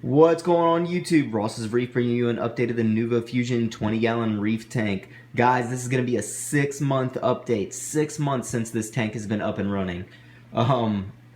What's going on YouTube? Ross's Reef bringing you an update of the Nuvo Fusion 20-gallon reef tank. Guys, this is going to be a 6-month update. 6 months since this tank has been up and running.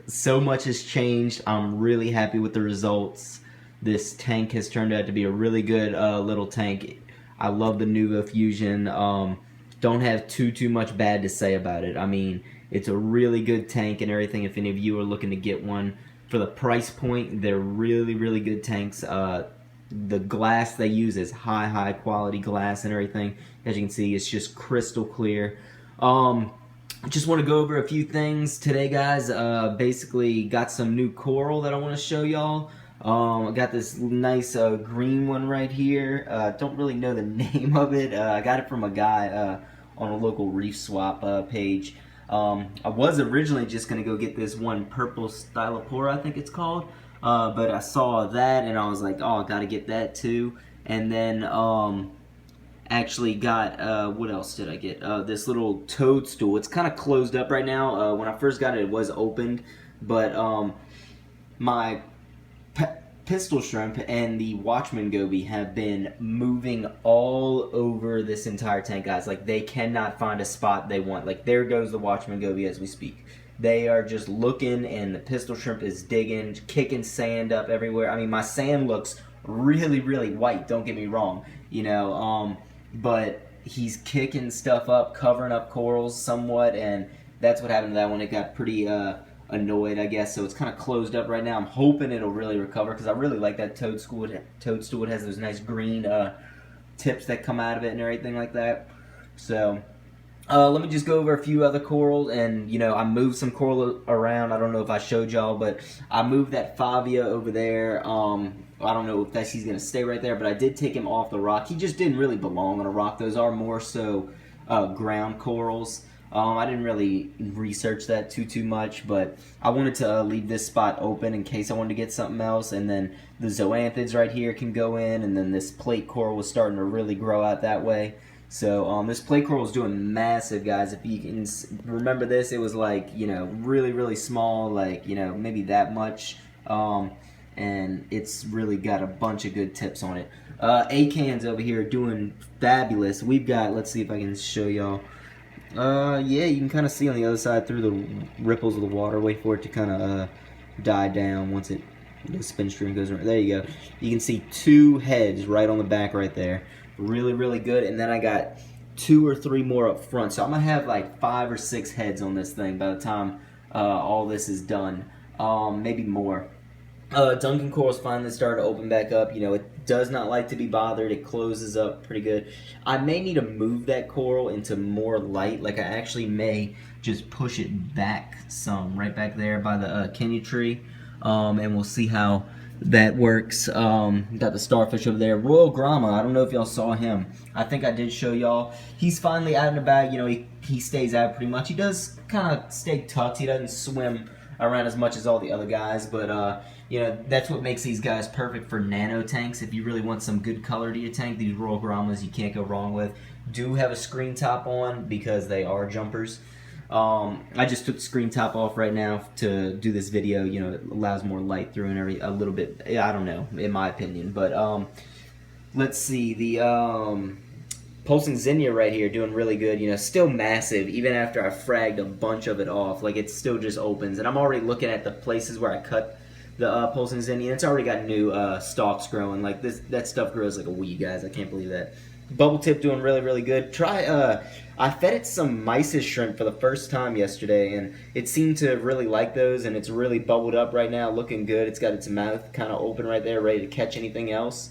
So much has changed. I'm really happy with the results. This tank has turned out to be a really good little tank. I love the Nuvo Fusion. Don't have too much bad to say about it. I mean, it's a really good tank and everything. If any of you are looking to get one, for the price point, they're really good tanks. The glass they use is high quality glass and everything. As you can see, it's just crystal clear. Just want to go over a few things today, guys. Basically got some new coral that I want to show y'all. I got this nice green one right here. Don't really know the name of it. I got it from a guy on a local reef swap page. I was originally just going to go get this one purple stylopora, I think it's called, but I saw that and I was like, oh, I got to get that too. And then actually got, what else did I get? This little toadstool. It's kind of closed up right now. When I first got it, it was opened, but my pistol shrimp and the Watchman goby have been moving all over this entire tank, guys. Like, they cannot find a spot they want. Like, there goes the Watchman goby as we speak. They are just looking, and the pistol shrimp is digging, kicking sand up everywhere. I mean, my sand looks really white, don't get me wrong, you know, but he's kicking stuff up, covering up corals somewhat, and that's what happened to that one. It got pretty annoyed, I guess, so it's kind of closed up right now. I'm hoping it'll really recover because I really like that toadstool. It has those nice green tips that come out of it and everything like that. So let me just go over a few other coral, and you know, I moved some coral around. I don't know if I showed y'all, but I moved that Favia over there. I don't know if he's gonna stay right there, but I did take him off the rock. He just didn't really belong on a rock. Those are more so ground corals. I didn't really research that too much, but I wanted to leave this spot open in case I wanted to get something else, and then the zoanthids right here can go in, and then this plate coral was starting to really grow out that way. So this plate coral is doing massive, guys. If you can remember this, it was like, you know, really small, like, you know, maybe that much, and it's really got a bunch of good tips on it. A-cans over here doing fabulous. We've got, let's see if I can show y'all. Yeah, you can kind of see on the other side through the ripples of the water. Wait for it to kind of die down once the spin stream goes around. There you go. You can see 2 heads right on the back right there. Really good. And then I got 2 or 3 more up front. So I'm going to have like 5 or 6 heads on this thing by the time all this is done. Maybe more. Duncan corals finally started to open back up. You know, it does not like to be bothered. It closes up pretty good. I may need to move that coral into more light. Like, I actually may just push it back some, right back there by the Kenya tree. And we'll see how that works. Got the starfish over there. Royal Grama, I don't know if y'all saw him. I think I did show y'all. He's finally out and about. You know, he stays out pretty much. He does kind of stay tucked. He doesn't swim around as much as all the other guys, but you know, that's what makes these guys perfect for nano tanks. If you really want some good color to your tank, these Royal Gramas you can't go wrong with. Do have a screen top on because they are jumpers. I just took the screen top off right now to do this video. You know, it allows more light through and a little bit, I don't know, in my opinion. But let's see, the pulsing zinnia right here doing really good. You know, still massive even after I fragged a bunch of it off. Like, it still just opens, and I'm already looking at the places where I cut the pulsing zinnia. It's already got new stalks growing. Like, that stuff grows like a weed, guys. I can't believe that. Bubble tip doing really good. I fed it some mysis shrimp for the first time yesterday, and it seemed to really like those, and it's really bubbled up right now, looking good. It's got its mouth kind of open right there, ready to catch anything else.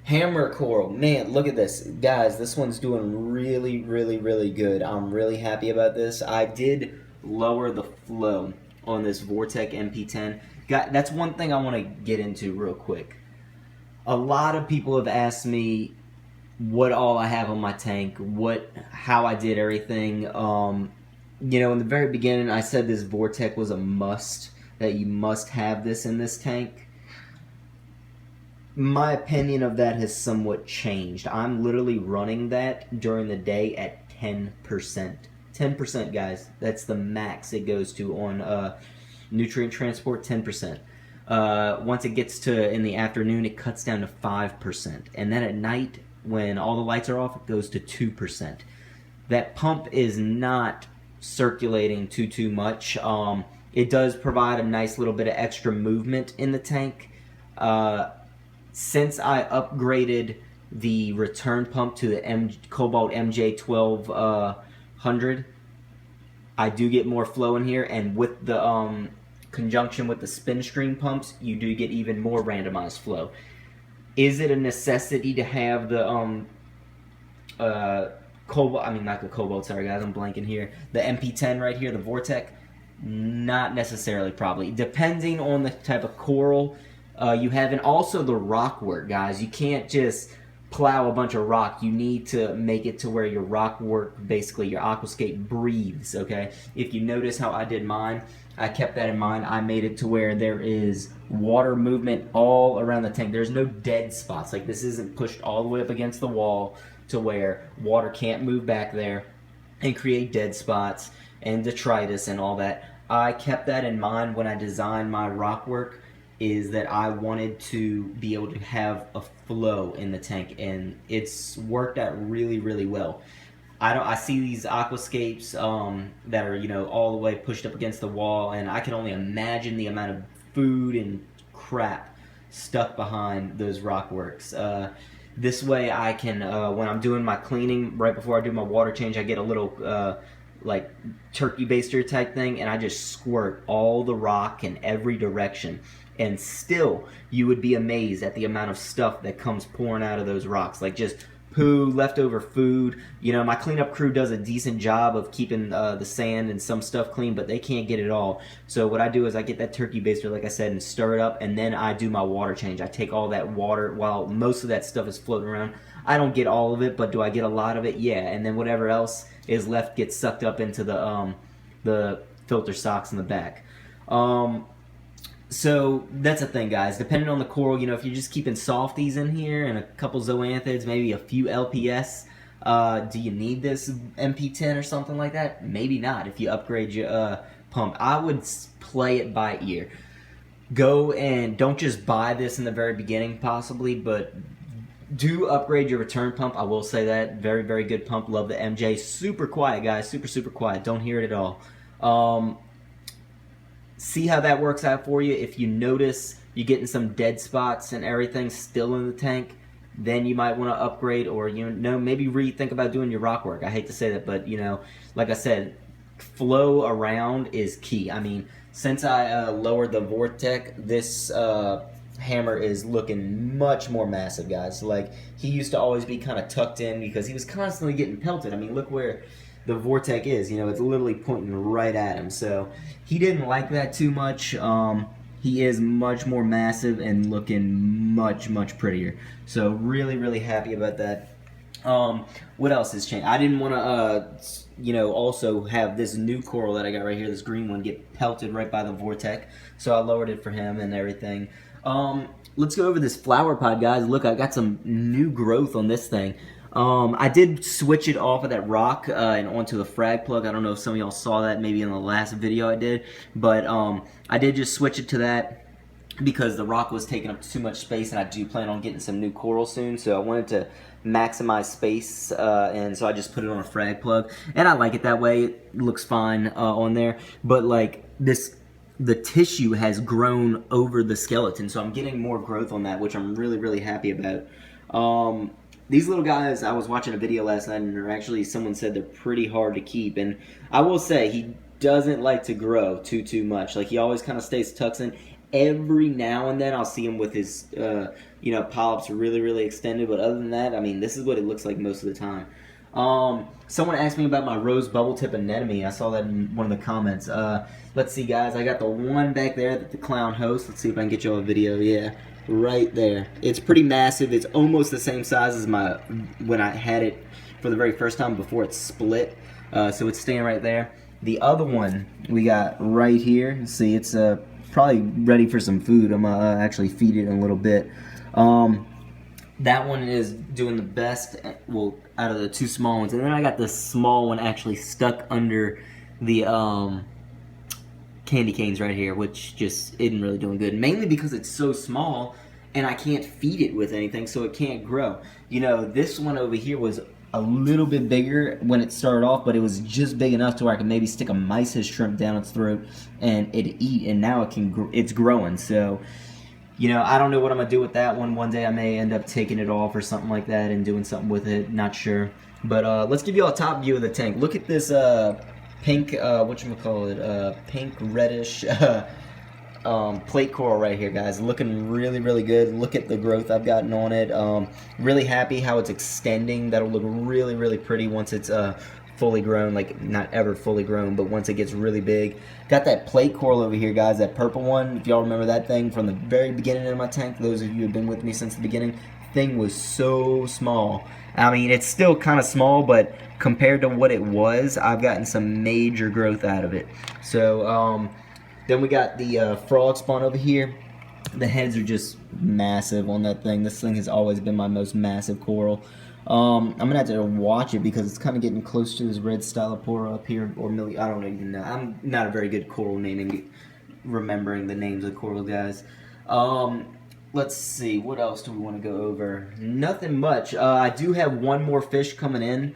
Hammer coral, man, look at this. Guys, this one's doing really good. I'm really happy about this. I did lower the flow on this Vortec MP10. That's one thing I want to get into real quick. A lot of people have asked me what all I have on my tank, how I did everything. You know, in the very beginning, I said this Vortec was a must, that you must have this in this tank. My opinion of that has somewhat changed. I'm literally running that during the day at 10%. 10%, guys. That's the max it goes to on nutrient transport, 10%. Once it gets to in the afternoon, it cuts down to 5%. And then at night, when all the lights are off, it goes to 2%. That pump is not circulating too much. It does provide a nice little bit of extra movement in the tank. Since I upgraded the return pump to the Cobalt MJ1200, I do get more flow in here, and with the conjunction with the spin stream pumps, you do get even more randomized flow. Is it a necessity to have the Cobalt, I mean not the Cobalt, sorry guys, I'm blanking here, the MP10 right here, the Vortec? Not necessarily, probably, depending on the type of coral you have, and also the rock work, guys. You can't just plow a bunch of rock. You need to make it to where your rock work, basically your aquascape, breathes, okay? If you notice how I did mine, I kept that in mind. I made it to where there is water movement all around the tank. There's no dead spots. Like, this isn't pushed all the way up against the wall to where water can't move back there and create dead spots and detritus and all that. I kept that in mind when I designed my rock work, is that I wanted to be able to have a flow in the tank, and it's worked out really well. I see these aquascapes that are, you know, all the way pushed up against the wall, and I can only imagine the amount of food and crap stuck behind those rock works. This way I can, when I'm doing my cleaning, right before I do my water change, I get a little like turkey baster type thing, and I just squirt all the rock in every direction. And still, you would be amazed at the amount of stuff that comes pouring out of those rocks. Like just poo, leftover food. You know, my cleanup crew does a decent job of keeping the sand and some stuff clean, but they can't get it all. So what I do is I get that turkey baster, like I said, and stir it up, and then I do my water change. I take all that water, while most of that stuff is floating around. I don't get all of it, but do I get a lot of it? Yeah. And then whatever else is left gets sucked up into the filter socks in the back. So that's the thing, guys. Depending on the coral, you know, if you're just keeping softies in here and a couple zoanthids, maybe a few LPS, do you need this MP10 or something like that? Maybe not if you upgrade your pump. I would play it by ear. Go and don't just buy this in the very beginning, possibly, but do upgrade your return pump. I will say that. Very good pump. Love the MJ. Super quiet, guys. Super quiet. Don't hear it at all. See how that works out for you. If you notice you're getting some dead spots and everything still in the tank, then you might want to upgrade, or, you know, maybe rethink about doing your rock work. I hate to say that, but, you know, like I said, flow around is key. I mean, since I lowered the Vortec, this hammer is looking much more massive, guys. Like, he used to always be kind of tucked in because he was constantly getting pelted. I mean, look where the Vortec is, you know, it's literally pointing right at him. So he didn't like that too much. He is much more massive and looking much prettier. So really happy about that. What else has changed? I didn't want to, you know, also have this new coral that I got right here, this green one, get pelted right by the Vortec. So I lowered it for him and everything. Let's go over this flower pod, guys. Look, I got some new growth on this thing. I did switch it off of that rock and onto the frag plug. I don't know if some of y'all saw that maybe in the last video I did, but I did just switch it to that because the rock was taking up too much space, and I do plan on getting some new coral soon, so I wanted to maximize space, and so I just put it on a frag plug, and I like it that way. It looks fine on there, but like this, the tissue has grown over the skeleton, so I'm getting more growth on that, which I'm really happy about. These little guys, I was watching a video last night, and actually someone said they're pretty hard to keep, and I will say he doesn't like to grow too much. Like, he always kind of stays tucked in. Every now and then I'll see him with his you know, polyps really extended, but other than that, I mean, this is what it looks like most of the time. Someone asked me about my rose bubble tip anemone. I saw that in one of the comments. Let's see, guys. I got the one back there that the clown hosts. Let's see if I can get you a video. Yeah, right there. It's pretty massive. It's almost the same size as my when I had it for the very first time before it split. So it's staying right there. The other one we got right here. See, it's probably ready for some food. I'm gonna actually feed it in a little bit. That one is doing the best, well, out of the two small ones. And then I got this small one actually stuck under the candy canes right here, which just isn't really doing good. Mainly because it's so small and I can't feed it with anything, so it can't grow. You know, this one over here was a little bit bigger when it started off, but it was just big enough to where I could maybe stick a mysis shrimp down its throat and it'd eat, and now it's growing. So, you know, I don't know what I'm going to do with that one. One day I may end up taking it off or something like that and doing something with it. Not sure. But let's give you a top view of the tank. Look at this pink, whatchamacallit, pink reddish plate coral right here, guys. Looking really, really good. Look at the growth I've gotten on it. Really happy how it's extending. That'll look really, really pretty once it's fully grown. Like, not ever fully grown, but once it gets really big. Got that plate coral over here, guys, that purple one. If y'all remember that thing from the very beginning of my tank, those of you who have been with me since the beginning, thing was so small. I mean, it's still kind of small, but compared to what it was, I've gotten some major growth out of it. So, then we got the frog spawn over here. The heads are just massive on that thing. This thing has always been my most massive coral. I'm going to have to watch it because it's kind of getting close to this red Stylopora up here. Or I don't even know. I'm not a very good coral naming, remembering the names of coral, guys. Let's see. What else do we want to go over? Nothing much. I do have one more fish coming in.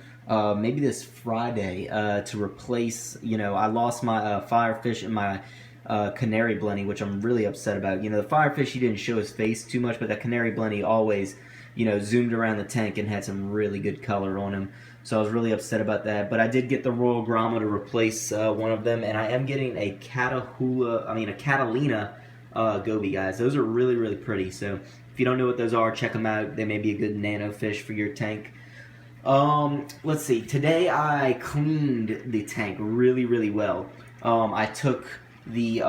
Maybe this Friday to replace, you know, I lost my firefish and my canary blenny, which I'm really upset about. You know, the firefish, he didn't show his face too much, but that canary blenny always, you know, zoomed around the tank and had some really good color on him. So I was really upset about that. But I did get the Royal Grama to replace one of them, and I am getting a Catalina goby, guys. Those are really, really pretty. So if you don't know what those are, check them out. They may be a good nano fish for your tank. Let's see. Today I cleaned the tank really, really well. I took the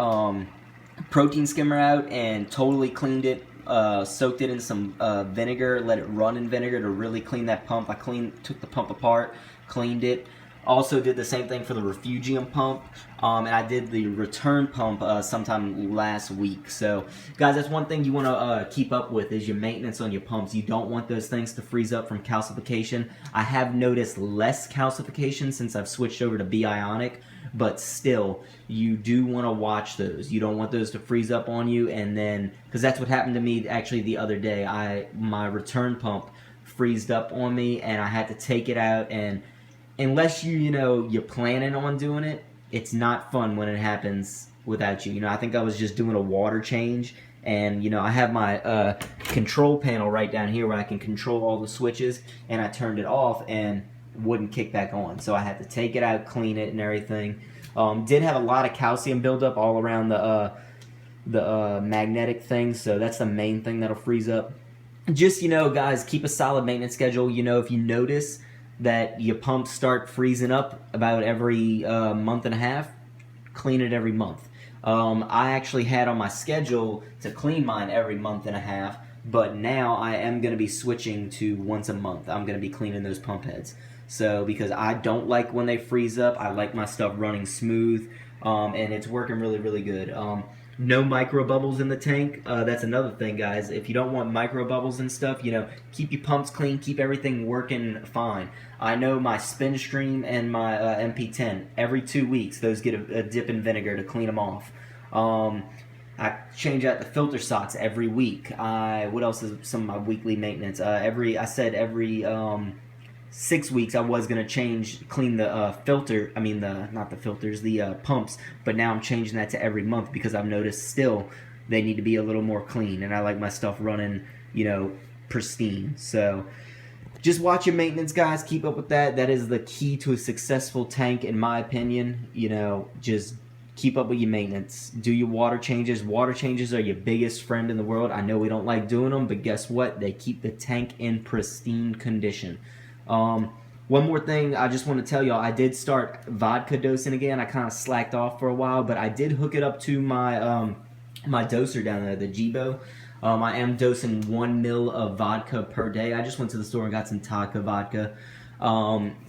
protein skimmer out and totally cleaned it, soaked it in some vinegar, let it run in vinegar to really clean that pump. I took the pump apart, cleaned it. Also did the same thing for the refugium pump, and I did the return pump sometime last week. So, guys, that's one thing you want to keep up with is your maintenance on your pumps. You don't want those things to freeze up from calcification. I have noticed less calcification since I've switched over to Bionic, but still, you do want to watch those. You don't want those to freeze up on you, and then, because that's what happened to me actually the other day. My return pump freezed up on me, and I had to take it out, and unless you're planning on doing it, it's not fun when it happens without you. I think I was just doing a water change, and I have my control panel right down here where I can control all the switches, and I turned it off and wouldn't kick back on. So I had to take it out, clean it, and everything. Did have a lot of calcium buildup all around the magnetic thing, so that's the main thing that'll freeze up. Just, guys, keep a solid maintenance schedule. If you notice that your pumps start freezing up about every month and a half, clean it every month. I actually had on my schedule to clean mine every month and a half, but now I am going to be switching to once a month. I'm going to be cleaning those pump heads. So, because I don't like when they freeze up, I like my stuff running smooth, and it's working really, really good. No micro bubbles in the tank. That's another thing, guys. If you don't want micro bubbles and stuff, keep your pumps clean, keep everything working fine. I know my Spin Stream and my MP10, every 2 weeks, those get a dip in vinegar to clean them off. I change out the filter socks every week. What else is some of my weekly maintenance? Every 6 weeks I was going to clean the the pumps, but now I'm changing that to every month because I've noticed still they need to be a little more clean, and I like my stuff running, pristine. So just watch your maintenance, guys. Keep up with that. That is the key to a successful tank, in my opinion. Just keep up with your maintenance. Do your water changes. Water changes are your biggest friend in the world. I know we don't like doing them, but guess what? They keep the tank in pristine condition. One more thing I just want to tell y'all, I did start vodka dosing again. I kind of slacked off for a while, but I did hook it up to my my doser down there, the Jibo. I am dosing 1 ml of vodka per day. I just went to the store and got some Taka vodka,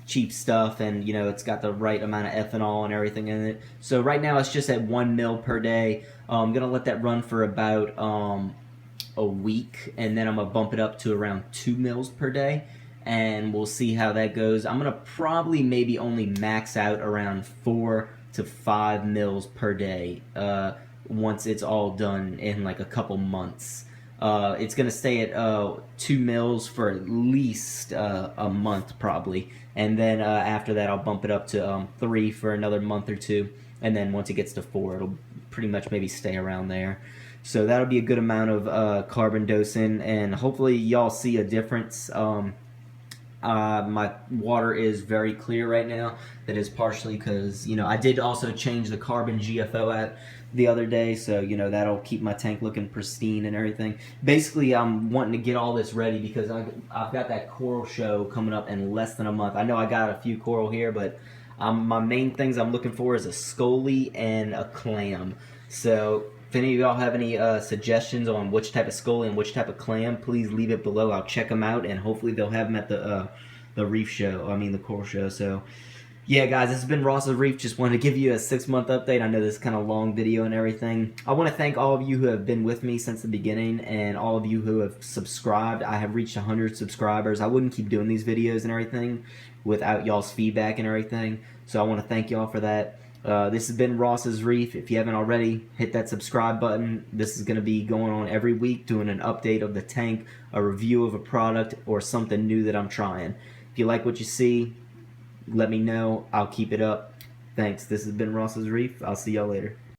cheap stuff, and it's got the right amount of ethanol and everything in it. So right now it's just at 1 ml per day. I'm gonna let that run for about a week, and then I'm gonna bump it up to around 2 mils per day. And we'll see how that goes. I'm going to probably maybe only max out around 4 to 5 mils per day once it's all done in like a couple months. It's going to stay at 2 mils for at least a month probably, and then after that I'll bump it up to 3 for another month or two, and then once it gets to 4 it'll pretty much maybe stay around there. So that'll be a good amount of carbon dosing, and hopefully y'all see a difference. My water is very clear right now. That is partially because, you know, I did also change the carbon GFO at the other day, so, you know, that'll keep my tank looking pristine and everything. Basically, I'm wanting to get all this ready because I've got that coral show coming up in less than a month. I know I got a few coral here, but my main things I'm looking for is a scolie and a clam. So if any of y'all have any suggestions on which type of scolie and which type of clam, please leave it below. I'll check them out, and hopefully they'll have them at the reef show. I mean the coral show. So yeah, guys, this has been Ross's Reef. Just wanted to give you a 6-month update. I know this is kind of long video and everything. I want to thank all of you who have been with me since the beginning, and all of you who have subscribed. I have reached 100 subscribers. I wouldn't keep doing these videos and everything without y'all's feedback and everything. So I want to thank y'all for that. This has been Ross's Reef. If you haven't already, hit that subscribe button. This is going to be going on every week, doing an update of the tank, a review of a product, or something new that I'm trying. If you like what you see, let me know. I'll keep it up. Thanks. This has been Ross's Reef. I'll see y'all later.